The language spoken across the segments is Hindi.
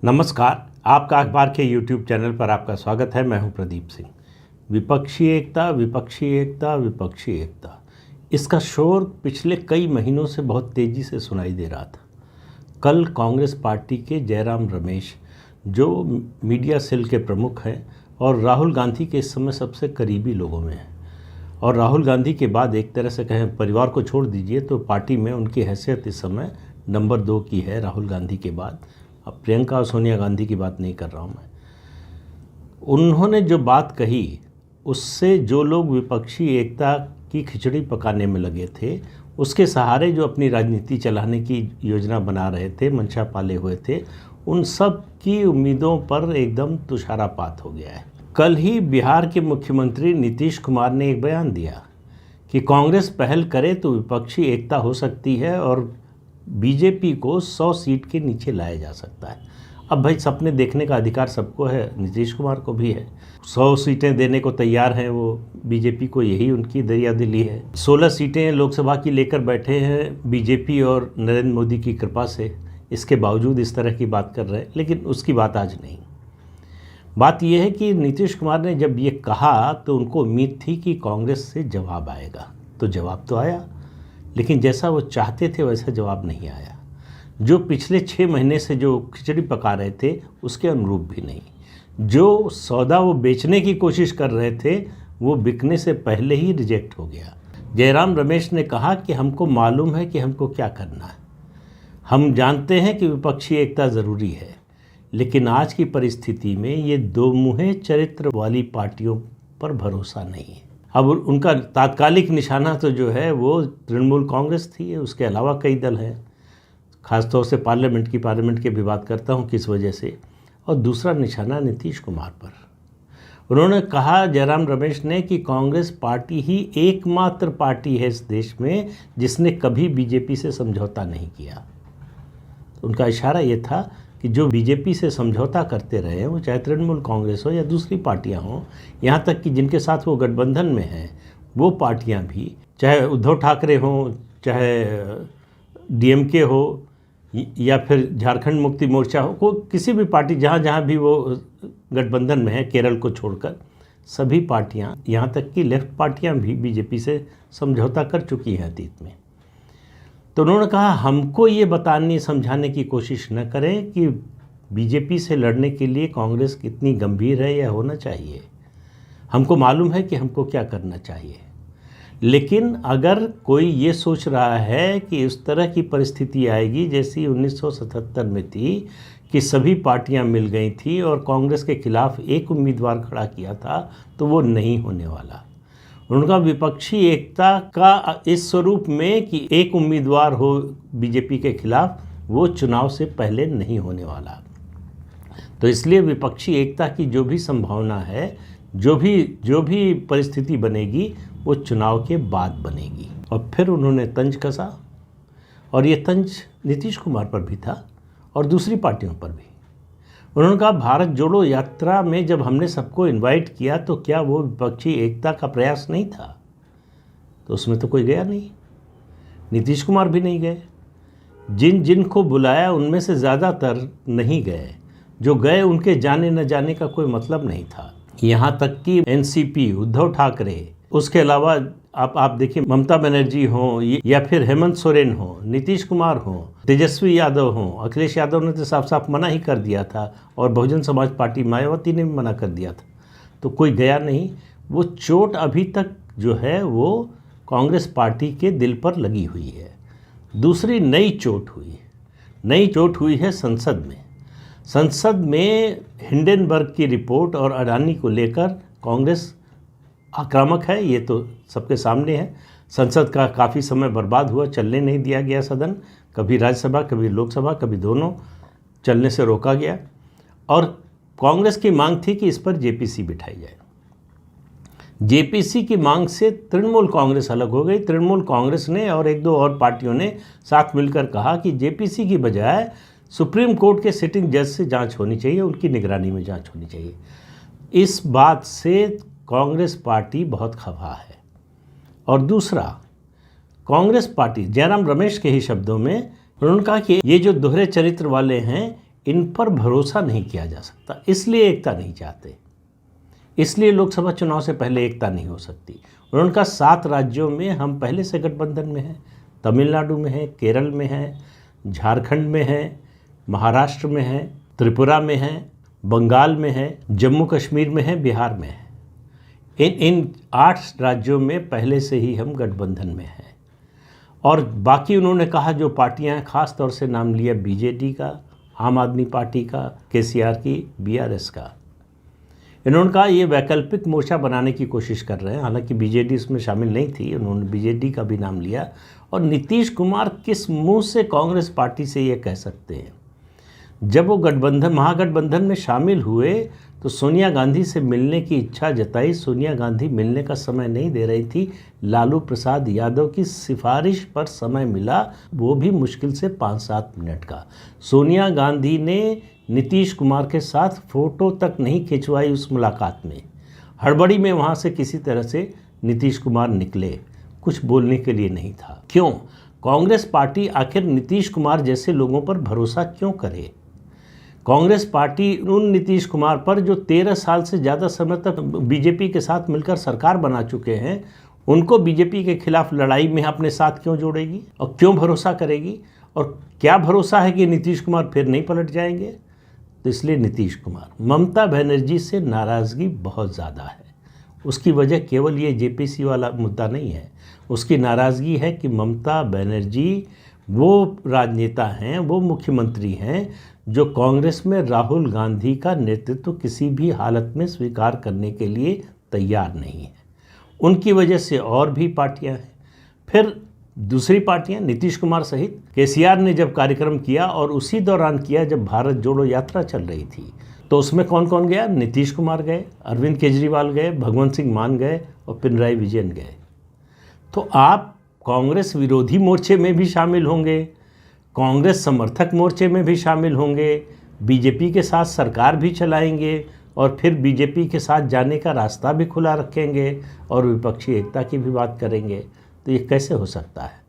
नमस्कार, आपका अखबार के YouTube चैनल पर आपका स्वागत है। मैं हूं प्रदीप सिंह। विपक्षी एकता, विपक्षी एकता, विपक्षी एकता, इसका शोर पिछले कई महीनों से बहुत तेज़ी से सुनाई दे रहा था। कल कांग्रेस पार्टी के जयराम रमेश, जो मीडिया सेल के प्रमुख हैं और राहुल गांधी के इस समय सबसे करीबी लोगों में हैं, और राहुल गांधी के बाद एक तरह से कहें परिवार को छोड़ दीजिए तो पार्टी में उनकी हैसियत इस समय नंबर 2 की है राहुल गांधी के बाद। अब प्रियंका और सोनिया गांधी की बात नहीं कर रहा हूँ मैं। उन्होंने जो बात कही उससे जो लोग विपक्षी एकता की खिचड़ी पकाने में लगे थे, उसके सहारे जो अपनी राजनीति चलाने की योजना बना रहे थे, मंशा पाले हुए थे, उन सब की उम्मीदों पर एकदम तुषारापात हो गया है। कल ही बिहार के मुख्यमंत्री नीतीश कुमार ने एक बयान दिया कि कांग्रेस पहल करे तो विपक्षी एकता हो सकती है और बीजेपी को 100 सीट के नीचे लाया जा सकता है। अब भाई, सपने देखने का अधिकार सबको है, नीतीश कुमार को भी है। 100 सीटें देने को तैयार हैं वो, बीजेपी को यही उनकी दरियादिली है। 16 सीटें लोकसभा की लेकर बैठे हैं बीजेपी और नरेंद्र मोदी की कृपा से। इसके बावजूद इस तरह की बात कर रहे हैं, लेकिन उसकी बात आज नहीं। बात यह है कि नीतीश कुमार ने जब ये कहा तो उनको उम्मीद थी कि कांग्रेस से जवाब आएगा, तो जवाब तो आया, लेकिन जैसा वो चाहते थे वैसा जवाब नहीं आया। जो पिछले 6 महीने से जो खिचड़ी पका रहे थे उसके अनुरूप भी नहीं। जो सौदा वो बेचने की कोशिश कर रहे थे वो बिकने से पहले ही रिजेक्ट हो गया। जयराम रमेश ने कहा कि हमको मालूम है कि हमको क्या करना है, हम जानते हैं कि विपक्षी एकता ज़रूरी है, लेकिन आज की परिस्थिति में ये दो मुँहे चरित्र वाली पार्टियों पर भरोसा नहीं है। अब उनका तात्कालिक निशाना तो जो है वो तृणमूल कांग्रेस थी, उसके अलावा कई दल हैं, ख़ासतौर से पार्लियामेंट की भी बात करता हूँ किस वजह से, और दूसरा निशाना नीतीश कुमार पर। उन्होंने कहा, जयराम रमेश ने, कि कांग्रेस पार्टी ही एकमात्र पार्टी है इस देश में जिसने कभी बीजेपी से समझौता नहीं किया। उनका इशारा ये था कि जो बीजेपी से समझौता करते रहे हैं, वो चाहे तृणमूल कांग्रेस हो या दूसरी पार्टियां हों, यहाँ तक कि जिनके साथ वो गठबंधन में हैं, वो पार्टियां भी, चाहे उद्धव ठाकरे हों, चाहे डीएमके हो या फिर झारखंड मुक्ति मोर्चा हो, को किसी भी पार्टी जहाँ भी वो गठबंधन में है, केरल को छोड़कर सभी पार्टियाँ, यहाँ तक कि लेफ्ट पार्टियाँ भी बीजेपी से समझौता कर चुकी हैं अतीत में। तो उन्होंने कहा, हमको ये बताने समझाने की कोशिश न करें कि बीजेपी से लड़ने के लिए कांग्रेस कितनी गंभीर है या होना चाहिए। हमको मालूम है कि हमको क्या करना चाहिए। लेकिन अगर कोई ये सोच रहा है कि उस तरह की परिस्थिति आएगी जैसी 1977 में थी कि सभी पार्टियां मिल गई थी और कांग्रेस के खिलाफ एक उम्मीदवार खड़ा किया था, तो वो नहीं होने वाला। उनका विपक्षी एकता का इस स्वरूप में कि एक उम्मीदवार हो बीजेपी के खिलाफ, वो चुनाव से पहले नहीं होने वाला। तो इसलिए विपक्षी एकता की जो भी संभावना है, जो भी परिस्थिति बनेगी, वो चुनाव के बाद बनेगी। और फिर उन्होंने तंज कसा, और ये तंज नीतीश कुमार पर भी था और दूसरी पार्टियों पर भी। उन्होंने कहा, भारत जोड़ो यात्रा में जब हमने सबको इनवाइट किया तो क्या वो विपक्षी एकता का प्रयास नहीं था? तो उसमें तो कोई गया नहीं, नीतीश कुमार भी नहीं गए। जिन को बुलाया उनमें से ज़्यादातर नहीं गए, जो गए उनके जाने न जाने का कोई मतलब नहीं था। यहाँ तक कि एनसीपी, उद्धव ठाकरे, उसके अलावा आप देखिए, ममता बनर्जी हों या फिर हेमंत सोरेन हों, नीतीश कुमार हों, तेजस्वी यादव हों, अखिलेश यादव ने तो साफ साफ मना ही कर दिया था, और बहुजन समाज पार्टी मायावती ने भी मना कर दिया था, तो कोई गया नहीं। वो चोट अभी तक जो है वो कांग्रेस पार्टी के दिल पर लगी हुई है। दूसरी नई चोट हुई है संसद में हिंडेनबर्ग की रिपोर्ट और अडानी को लेकर कांग्रेस आक्रामक है, ये तो सबके सामने है। संसद का काफ़ी समय बर्बाद हुआ, चलने नहीं दिया गया सदन, कभी राज्यसभा कभी लोकसभा, कभी दोनों, चलने से रोका गया। और कांग्रेस की मांग थी कि इस पर जेपीसी बिठाई जाए। जेपीसी की मांग से तृणमूल कांग्रेस अलग हो गई। तृणमूल कांग्रेस ने और एक दो और पार्टियों ने साथ मिलकर कहा कि जेपीसी की बजाय सुप्रीम कोर्ट के सिटिंग जज से जांच होनी चाहिए, उनकी निगरानी में जांच होनी चाहिए। इस बात से कांग्रेस पार्टी बहुत खफा है। और दूसरा, कांग्रेस पार्टी, जयराम रमेश के ही शब्दों में, उन्होंने कहा कि ये जो दोहरे चरित्र वाले हैं, इन पर भरोसा नहीं किया जा सकता, इसलिए एकता नहीं चाहते, इसलिए लोकसभा चुनाव से पहले एकता नहीं हो सकती। उन्होंने कहा 7 राज्यों में हम पहले से गठबंधन में हैं, तमिलनाडु में है, केरल में है, झारखंड में है, महाराष्ट्र में है, त्रिपुरा में है, बंगाल में है, जम्मू कश्मीर में है, बिहार में है। इन 8 राज्यों में पहले से ही हम गठबंधन में हैं। और बाकी उन्होंने कहा जो पार्टियां हैं, ख़ास तौर से नाम लिया बीजेडी का, आम आदमी पार्टी का, केसीआर की, बीआरएस का। इन्होंने कहा ये वैकल्पिक मोर्चा बनाने की कोशिश कर रहे हैं, हालांकि बीजेडी इसमें शामिल नहीं थी, उन्होंने बीजेडी का भी नाम लिया। और नीतीश कुमार किस मुंह से कांग्रेस पार्टी से ये कह सकते हैं? जब वो महागठबंधन में शामिल हुए तो सोनिया गांधी से मिलने की इच्छा जताई। सोनिया गांधी मिलने का समय नहीं दे रही थी, लालू प्रसाद यादव की सिफारिश पर समय मिला, वो भी मुश्किल से 5-7 मिनट का। सोनिया गांधी ने नीतीश कुमार के साथ फ़ोटो तक नहीं खिंचवाई उस मुलाकात में। हड़बड़ी में वहाँ से किसी तरह से नीतीश कुमार निकले, कुछ बोलने के लिए नहीं था। क्यों? कांग्रेस पार्टी आखिर नीतीश कुमार जैसे लोगों पर भरोसा क्यों करे? कांग्रेस पार्टी उन नीतीश कुमार पर जो 13 साल से ज़्यादा समय तक बीजेपी के साथ मिलकर सरकार बना चुके हैं, उनको बीजेपी के खिलाफ लड़ाई में अपने साथ क्यों जोड़ेगी और क्यों भरोसा करेगी? और क्या भरोसा है कि नीतीश कुमार फिर नहीं पलट जाएंगे? तो इसलिए नीतीश कुमार, ममता बनर्जी से नाराज़गी बहुत ज़्यादा है। उसकी वजह केवल ये जेपीसी वाला मुद्दा नहीं है, उसकी नाराज़गी है कि ममता बनर्जी वो राजनेता हैं, वो मुख्यमंत्री हैं जो कांग्रेस में राहुल गांधी का नेतृत्व किसी भी हालत में स्वीकार करने के लिए तैयार नहीं है। उनकी वजह से और भी पार्टियां हैं। फिर दूसरी पार्टियां, नीतीश कुमार सहित केसीआर ने जब कार्यक्रम किया और उसी दौरान किया जब भारत जोड़ो यात्रा चल रही थी, तो उसमें कौन कौन गया? नीतीश कुमार गए, अरविंद केजरीवाल गए, भगवंत सिंह मान गए और पिनराई विजयन गए। तो आप कांग्रेस विरोधी मोर्चे में भी शामिल होंगे, कांग्रेस समर्थक मोर्चे में भी शामिल होंगे, बीजेपी के साथ सरकार भी चलाएंगे और फिर बीजेपी के साथ जाने का रास्ता भी खुला रखेंगे और विपक्षी एकता की भी बात करेंगे। तो ये कैसे हो सकता है?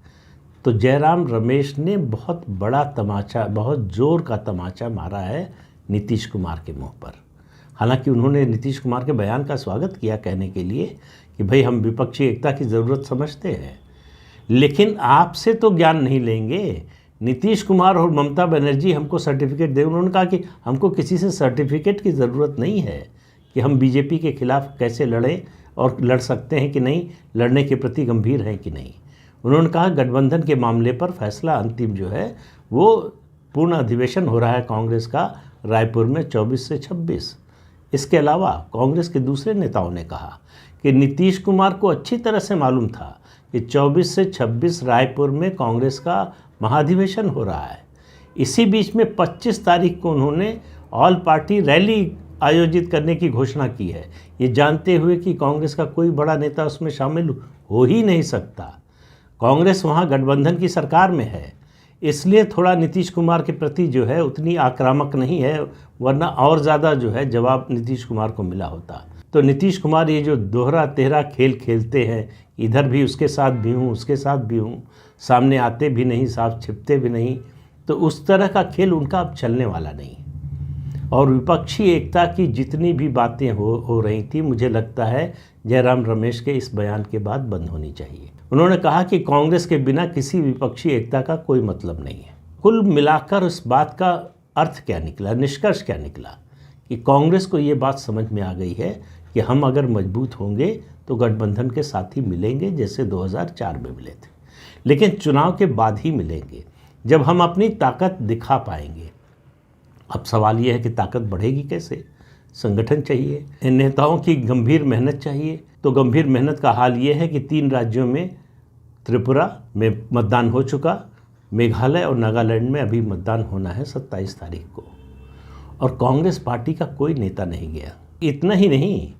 तो जयराम रमेश ने बहुत बड़ा तमाचा, बहुत ज़ोर का तमाचा मारा है नीतीश कुमार के मुंह पर। हालांकि उन्होंने नीतीश कुमार के बयान का स्वागत किया, कहने के लिए कि भाई हम विपक्षी एकता की ज़रूरत समझते हैं, लेकिन आपसे तो ज्ञान नहीं लेंगे। नीतीश कुमार और ममता बनर्जी हमको सर्टिफिकेट दे। उन्होंने कहा कि हमको किसी से सर्टिफिकेट की ज़रूरत नहीं है कि हम बीजेपी के खिलाफ कैसे लड़ें और लड़ सकते हैं कि नहीं, लड़ने के प्रति गंभीर हैं कि नहीं। उन्होंने कहा गठबंधन के मामले पर फैसला अंतिम जो है वो पूर्ण अधिवेशन हो रहा है कांग्रेस का रायपुर में 24 से 26। इसके अलावा कांग्रेस के दूसरे नेताओं ने कहा कि नीतीश कुमार को अच्छी तरह से मालूम था कि 24 से 26 रायपुर में कांग्रेस का महाधिवेशन हो रहा है। इसी बीच में 25 तारीख को उन्होंने ऑल पार्टी रैली आयोजित करने की घोषणा की है, ये जानते हुए कि कांग्रेस का कोई बड़ा नेता उसमें शामिल हो ही नहीं सकता। कांग्रेस वहाँ गठबंधन की सरकार में है, इसलिए थोड़ा नीतीश कुमार के प्रति जो है उतनी आक्रामक नहीं है, वरना और ज़्यादा जो है जवाब नीतीश कुमार को मिला होता। तो नीतीश कुमार ये जो दोहरा तेहरा खेल खेलते हैं, इधर भी उसके साथ भी हूँ, उसके साथ भी हूँ, सामने आते भी नहीं, साफ छिपते भी नहीं, तो उस तरह का खेल उनका अब चलने वाला नहीं। और विपक्षी एकता की जितनी भी बातें हो रही थी, मुझे लगता है जयराम रमेश के इस बयान के बाद बंद होनी चाहिए। उन्होंने कहा कि कांग्रेस के बिना किसी विपक्षी एकता का कोई मतलब नहीं है। कुल मिलाकर इस बात का अर्थ क्या निकला, निष्कर्ष क्या निकला कि कांग्रेस को ये बात समझ में आ गई है कि हम अगर मजबूत होंगे तो गठबंधन के साथ ही मिलेंगे, जैसे 2004 में मिले थे, लेकिन चुनाव के बाद ही मिलेंगे जब हम अपनी ताकत दिखा पाएंगे। अब सवाल ये है कि ताकत बढ़ेगी कैसे? संगठन चाहिए, इन नेताओं की गंभीर मेहनत चाहिए। तो गंभीर मेहनत का हाल ये है कि 3 राज्यों में, त्रिपुरा में मतदान हो चुका, मेघालय और नागालैंड में अभी मतदान होना है 27 तारीख को, और कांग्रेस पार्टी का कोई नेता नहीं गया। इतना ही नहीं,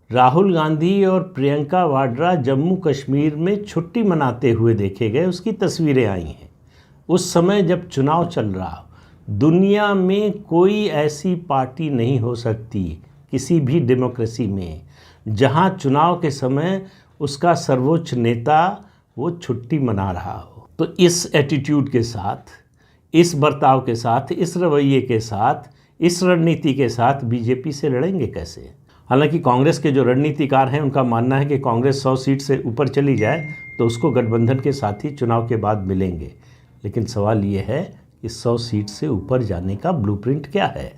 राहुल गांधी और प्रियंका वाड्रा जम्मू कश्मीर में छुट्टी मनाते हुए देखे गए, उसकी तस्वीरें आई हैं। उस समय जब चुनाव चल रहा, दुनिया में कोई ऐसी पार्टी नहीं हो सकती किसी भी डेमोक्रेसी में जहां चुनाव के समय उसका सर्वोच्च नेता वो छुट्टी मना रहा हो। तो इस एटीट्यूड के साथ, इस बर्ताव के साथ, इस रवैये के साथ, इस रणनीति के साथ बीजेपी से लड़ेंगे कैसे? हालांकि कांग्रेस के जो रणनीतिकार हैं उनका मानना है कि कांग्रेस 100 सीट से ऊपर चली जाए तो उसको गठबंधन के साथी चुनाव के बाद मिलेंगे। लेकिन सवाल ये है कि 100 सीट से ऊपर जाने का ब्लूप्रिंट क्या है?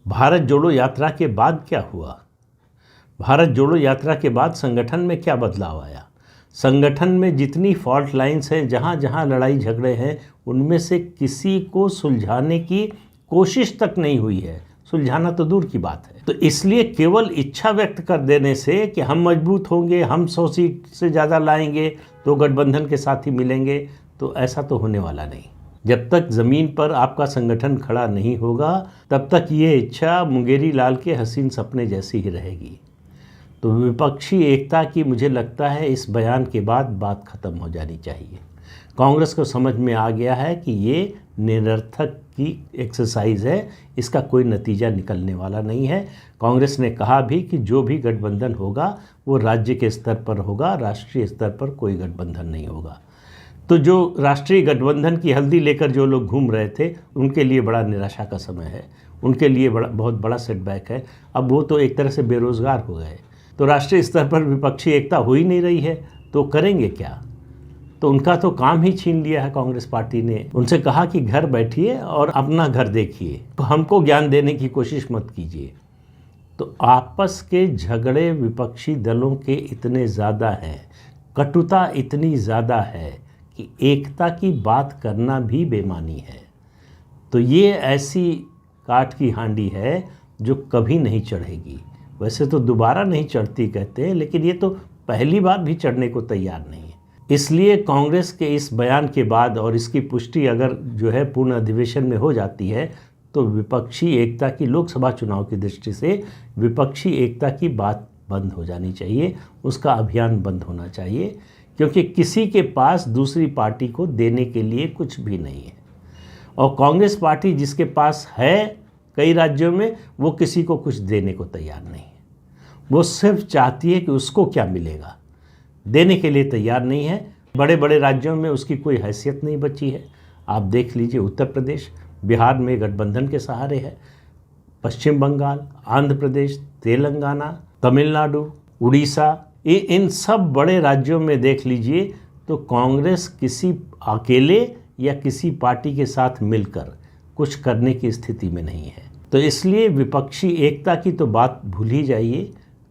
भारत जोड़ो यात्रा के बाद क्या हुआ? भारत जोड़ो यात्रा के बाद संगठन में क्या बदलाव आया? संगठन में जितनी फॉल्ट लाइंस हैं, जहाँ जहाँ लड़ाई झगड़े हैं, उनमें से किसी को सुलझाने की कोशिश तक नहीं हुई है। सुलझाना तो दूर की बात है। तो इसलिए केवल इच्छा व्यक्त कर देने से कि हम मजबूत होंगे, हम 100 सीट से ज़्यादा लाएंगे तो गठबंधन के साथ ही मिलेंगे, तो ऐसा तो होने वाला नहीं। जब तक ज़मीन पर आपका संगठन खड़ा नहीं होगा तब तक ये इच्छा मुंगेरी लाल के हसीन सपने जैसी ही रहेगी। तो विपक्षी एकता की मुझे लगता है इस बयान के बाद बात ख़त्म हो जानी चाहिए। कांग्रेस को समझ में आ गया है कि ये निरर्थक की एक्सरसाइज है, इसका कोई नतीजा निकलने वाला नहीं है। कांग्रेस ने कहा भी कि जो भी गठबंधन होगा वो राज्य के स्तर पर होगा, राष्ट्रीय स्तर पर कोई गठबंधन नहीं होगा। तो जो राष्ट्रीय गठबंधन की हल्दी लेकर जो लोग घूम रहे थे उनके लिए बड़ा निराशा का समय है, उनके लिए बहुत बड़ा सेटबैक है। अब वो तो एक तरह से बेरोज़गार हो गए। तो राष्ट्रीय स्तर पर विपक्षी एकता हो ही नहीं रही है तो करेंगे क्या? तो उनका तो काम ही छीन लिया है कांग्रेस पार्टी ने। उनसे कहा कि घर बैठिए और अपना घर देखिए, तो हमको ज्ञान देने की कोशिश मत कीजिए। तो आपस के झगड़े विपक्षी दलों के इतने ज़्यादा हैं, कटुता इतनी ज़्यादा है कि एकता की बात करना भी बेमानी है। तो ये ऐसी काठ की हांडी है जो कभी नहीं चढ़ेगी। वैसे तो दोबारा नहीं चढ़ती कहते हैं, लेकिन ये तो पहली बार भी चढ़ने को तैयार नहीं है। इसलिए कांग्रेस के इस बयान के बाद और इसकी पुष्टि अगर जो है पूर्ण अधिवेशन में हो जाती है तो विपक्षी एकता की, लोकसभा चुनाव की दृष्टि से विपक्षी एकता की बात बंद हो जानी चाहिए, उसका अभियान बंद होना चाहिए, क्योंकि किसी के पास दूसरी पार्टी को देने के लिए कुछ भी नहीं है। और कांग्रेस पार्टी जिसके पास है कई राज्यों में, वो किसी को कुछ देने को तैयार नहीं है। वो सिर्फ चाहती है कि उसको क्या मिलेगा, देने के लिए तैयार नहीं है। बड़े बड़े राज्यों में उसकी कोई हैसियत नहीं बची है। आप देख लीजिए, उत्तर प्रदेश, बिहार में गठबंधन के सहारे है, पश्चिम बंगाल, आंध्र प्रदेश, तेलंगाना, तमिलनाडु, उड़ीसा, इन सब बड़े राज्यों में देख लीजिए तो कांग्रेस किसी अकेले या किसी पार्टी के साथ मिलकर कुछ करने की स्थिति में नहीं है। तो इसलिए विपक्षी एकता की तो बात भूल ही जाइए।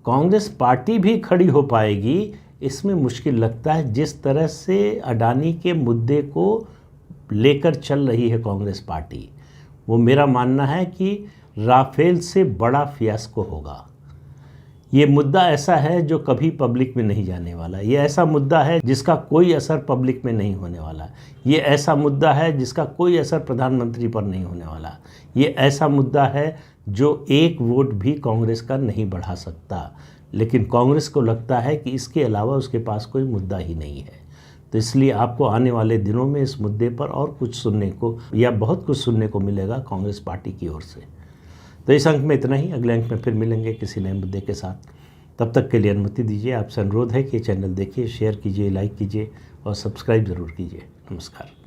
कांग्रेस पार्टी भी खड़ी हो पाएगी इसमें मुश्किल लगता है। जिस तरह से अडानी के मुद्दे को लेकर चल रही है कांग्रेस पार्टी, वो मेरा मानना है कि राफेल से बड़ा फियास्को होगा। ये मुद्दा ऐसा है जो कभी पब्लिक में नहीं जाने वाला। ये ऐसा मुद्दा है जिसका कोई असर पब्लिक में नहीं होने वाला। ये ऐसा मुद्दा है जिसका कोई असर प्रधानमंत्री पर नहीं होने वाला। ये ऐसा मुद्दा है जो एक वोट भी कांग्रेस का नहीं बढ़ा सकता। लेकिन कांग्रेस को लगता है कि इसके अलावा उसके पास कोई मुद्दा ही नहीं है। तो इसलिए आपको आने वाले दिनों में इस मुद्दे पर और कुछ सुनने को या बहुत कुछ सुनने को मिलेगा कांग्रेस पार्टी की ओर से। तो इस अंक में इतना ही। अगले अंक में फिर मिलेंगे किसी नए मुद्दे के साथ। तब तक के लिए अनुमति दीजिए। आपसे अनुरोध है कि चैनल देखिए, शेयर कीजिए, लाइक कीजिए और सब्सक्राइब ज़रूर कीजिए। नमस्कार।